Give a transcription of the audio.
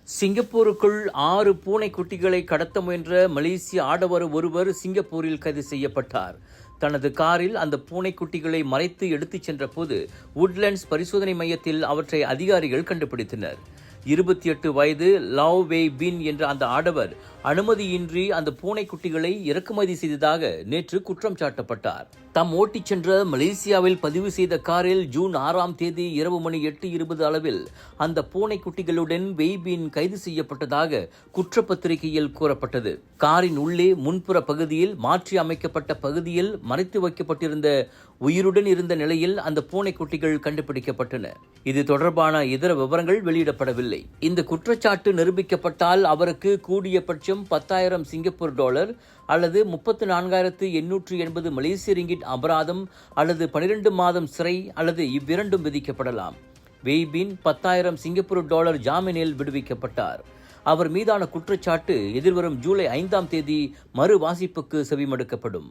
சிங்கப்பூருக்குள் 6 பூனைக்குட்டிகளை கடத்த முயன்ற மலேசிய ஆடவர் ஒருவர் சிங்கப்பூரில் கைது செய்யப்பட்டார். தனது காரில் அந்த பூனைக்குட்டிகளை மறைத்து எடுத்துச் சென்ற போது உட்லண்ட்ஸ் பரிசோதனை மையத்தில் அவற்றை அதிகாரிகள் கண்டுபிடித்தனர். 28 வயது லாவ் வெய் பின் என்ற அந்த ஆடவர் அனுமதியின்றி அந்த பூனைக்குட்டிகளை இறக்குமதி செய்ததாக நேற்று குற்றம் சாட்டப்பட்டார். தாம் ஓட்டிச் சென்ற மலேசியாவில் பதிவு செய்த காரில் ஜூன் 6ஆம் தேதி இரவு மணி 8:20 அளவில் அந்த பூனைக்குட்டிகளுடன் வெய்பின் கைது செய்யப்பட்டதாக குற்றப்பத்திரிகையில் கூறப்பட்டது. காரின் உள்ளே முன்புற பகுதியில் மாற்றி அமைக்கப்பட்ட பகுதியில் மறைத்து வைக்கப்பட்டிருந்த உயிருடன் இருந்த நிலையில் அந்த பூனைக்குட்டிகள் கண்டுபிடிக்கப்பட்டன. இது தொடர்பான இதர விவரங்கள் வெளியிடப்படவில்லை. இந்த குற்றச்சாட்டு நிரூபிக்கப்பட்டால் அவருக்கு கூடியபட்சம் 10,000 சிங்கப்பூர் டாலர் அல்லது 34,880 மலேசிய ரிங்கிட் அபராதம் அல்லது 12 மாதம் சிறை அல்லது இவ்விரண்டும் விதிக்கப்படலாம். வெய்பின் 10,000 சிங்கப்பூர் டாலர் ஜாமீனில் விடுவிக்கப்பட்டார். அவர் மீதான குற்றச்சாட்டு எதிர்வரும் ஜூலை 5ஆம் தேதி மறு வாசிப்புக்கு செவிமடுக்கப்படும்.